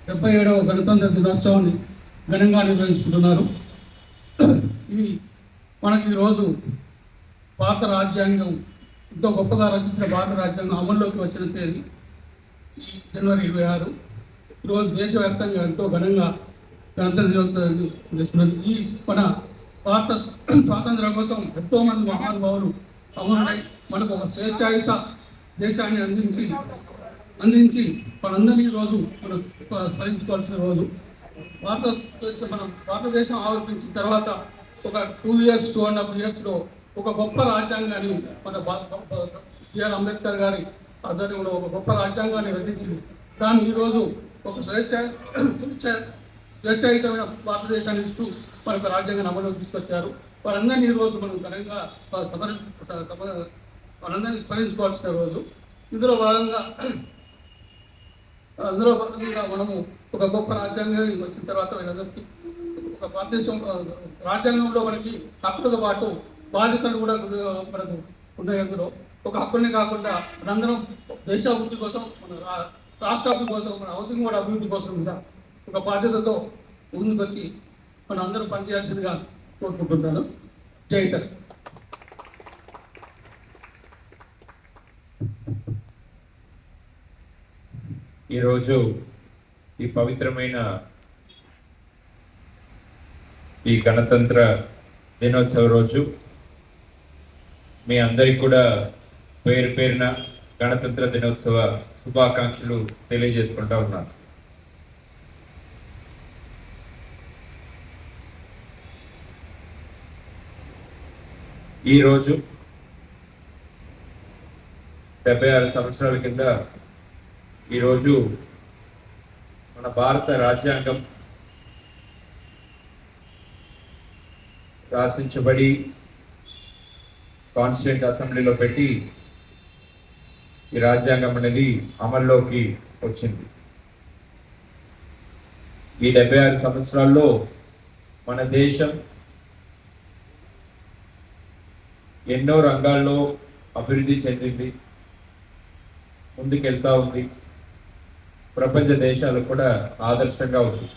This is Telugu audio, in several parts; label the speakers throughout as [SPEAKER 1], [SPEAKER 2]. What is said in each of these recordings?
[SPEAKER 1] 77వ గణతంత్ర దినోత్సవాన్ని ఘనంగా నిర్వహించుకుంటున్నారు. ఈ మనకి ఈరోజు భారత రాజ్యాంగం ఎంతో గొప్పగా రచించిన భారత రాజ్యాంగం అమల్లోకి వచ్చిన తేదీ ఈ జనవరి 26. ఈరోజు దేశవ్యాప్తంగా ఎంతో ఘనంగా గణతంత్ర దినోత్సవాన్ని చేస్తున్నది. ఈ మన భారత స్వాతంత్రం కోసం ఎంతోమంది మహానుభావులు అమరులై మనకు ఒక స్వేచ్ఛాయుత దేశాన్ని అందించి మనందరినీ ఈరోజు మనం స్మరించుకోవాల్సిన రోజు. మనం భారతదేశం ఆవిర్భించిన తర్వాత ఒక 2 years 2.5 yearsలో ఒక గొప్ప రాజ్యాంగాన్ని మన బిఆర్ అంబేద్కర్ గారి ఆధ్వర్యంలో ఒక గొప్ప రాజ్యాంగాన్ని రచించింది. దాన్ని ఈరోజు ఒక స్వేచ్ఛాయుతమైన భారతదేశాన్ని ఇస్తూ మనకు రాజ్యాంగాన్ని అమలులోకి తీసుకొచ్చారు. వారందరినీ ఈరోజు మనం ఘనంగా మనందరినీ స్మరించుకోవాల్సిన రోజు. ఇందులో భాగంగా మనము ఒక గొప్ప రాజ్యాంగాన్ని వచ్చిన తర్వాత వీళ్ళందరికీ ఒక భారతదేశం రాజ్యాంగంలో మనకి హక్కులతో పాటు బాధ్యతలు కూడా మనకు ఉన్నాయి. అందులో ఒక హక్కుల్ని కాకుండా మనందరం దేశ అభివృద్ధి కోసం, మన రాష్ట్ర అభివృద్ధి కోసం, మన హౌసింగ్ కూడా అభివృద్ధి కోసం కూడా ఒక బాధ్యతతో ముందుకొచ్చి మనం అందరం పనిచేయాల్సిందిగా కోరుకుంటున్నాను. జై హింద్.
[SPEAKER 2] ఈరోజు ఈ పవిత్రమైన ఈ గణతంత్ర దినోత్సవ రోజు మీ అందరికి కూడా పేరు పేరున గణతంత్ర దినోత్సవ శుభాకాంక్షలు తెలియజేసుకుంటా ఉన్నాను. ఈరోజు 76 సంవత్సరాల కింద ఈరోజు మన భారత రాజ్యాంగం రాసించబడి కాన్స్టిట్యూంట్ అసెంబ్లీలో పెట్టి ఈ రాజ్యాంగం అనేది అమల్లోకి వచ్చింది. ఈ 76 సంవత్సరాల్లో మన దేశం ఎన్నో రంగాల్లో అభివృద్ధి చెందింది, ముందుకెళ్తా ఉంది. ప్రపంచ దేశాలకు కూడా ఆదర్శంగా ఉంది.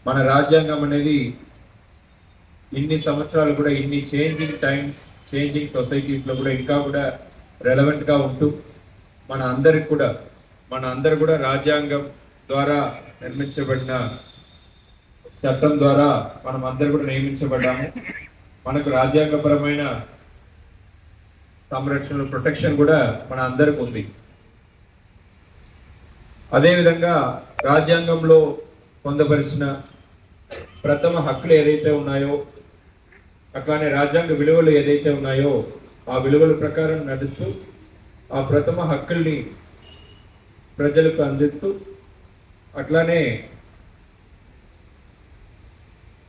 [SPEAKER 2] మన రాజ్యాంగం అనేది ఇన్ని సంవత్సరాలు కూడా ఇన్ని చేంజింగ్ టైమ్స్, చేంజింగ్ సొసైటీస్లో కూడా ఇంకా కూడా రెలవెంట్గా ఉంటూ మన అందరు కూడా రాజ్యాంగం ద్వారా నిర్మించబడిన చట్టం ద్వారా మనం అందరు కూడా నియమించబడ్డాము. మనకు రాజ్యాంగపరమైన సంరక్షణ, ప్రొటెక్షన్ కూడా మన అందరికి ఉంది. అదేవిధంగా రాజ్యాంగంలో పొందపరిచిన ప్రథమ హక్కులు ఏదైతే ఉన్నాయో, అట్లానే రాజ్యాంగ విలువలు ఏదైతే ఉన్నాయో ఆ విలువల ప్రకారం నడుస్తూ ఆ ప్రథమ హక్కుల్ని ప్రజలకు అందిస్తూ అట్లానే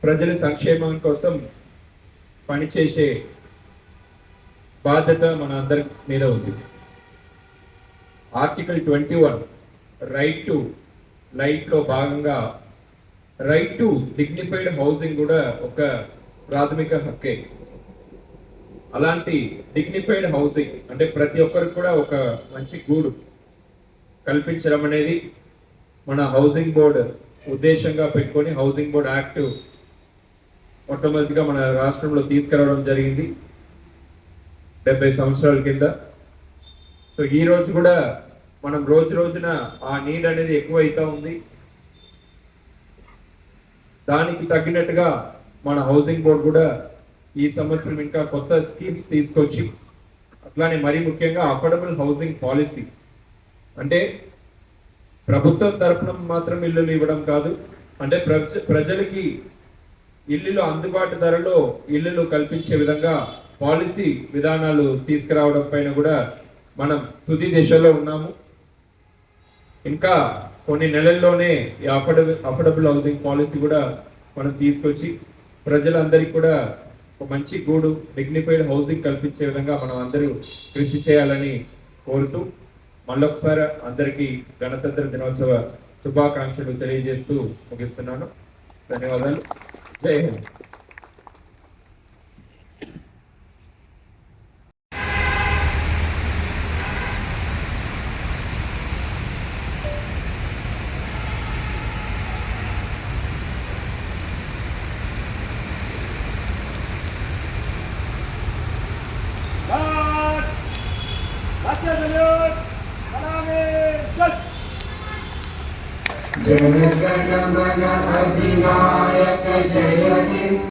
[SPEAKER 2] ప్రజల సంక్షేమం కోసం పనిచేసే బాధ్యత మన అందరి మీద ఉంది. ఆర్టికల్ 21 రైట్ టు లైఫ్లో భాగంగా రైట్ టు డిగ్నిఫైడ్ హౌసింగ్ కూడా ఒక ప్రాథమిక హక్కే. అలాంటి డిగ్నిఫైడ్ హౌసింగ్ అంటే ప్రతి ఒక్కరికి కూడా ఒక మంచి గూడు కల్పించడం అనేది మన హౌసింగ్ బోర్డు ఉద్దేశంగా పెట్టుకొని హౌసింగ్ బోర్డ్ యాక్ట్ మొట్టమొదటిగా మన రాష్ట్రంలో తీసుకురావడం జరిగింది 70 సంవత్సరాల కింద. సో ఈ రోజు కూడా మనం రోజున ఆ నీడ్ అనేది ఎక్కువ అవుతా ఉంది. దానికి తగ్గినట్టుగా మన హౌసింగ్ బోర్డు కూడా ఈ సంవత్సరం ఇంకా కొత్త స్కీమ్స్ తీసుకొచ్చి అట్లానే మరీ ముఖ్యంగా అఫోర్డబుల్ హౌసింగ్ పాలసీ అంటే ప్రభుత్వం తరఫున మాత్రం ఇల్లులు ఇవ్వడం కాదు, అంటే ప్రజలకి ఇల్లులు అందుబాటు ధరలో ఇల్లులు కల్పించే విధంగా పాలసీ విధానాలు తీసుకురావడం పైన కూడా మనం తుది దశలో ఉన్నాము. ఇంకా కొన్ని నెలల్లోనే ఈ అఫోర్డబుల్ హౌసింగ్ పాలసీ కూడా మనం తీసుకొచ్చి ప్రజలందరికీ కూడా ఒక మంచి గూడు, డిగ్నిఫైడ్ హౌసింగ్ కల్పించే విధంగా మనం అందరూ కృషి చేయాలని కోరుతూ మళ్ళొకసారి అందరికీ గణతంత్ర దినోత్సవ శుభాకాంక్షలు తెలియజేస్తూ ముగిస్తున్నాను. ధన్యవాదాలు. జై హింద్.
[SPEAKER 3] जनगण मन अधिनायक जय हे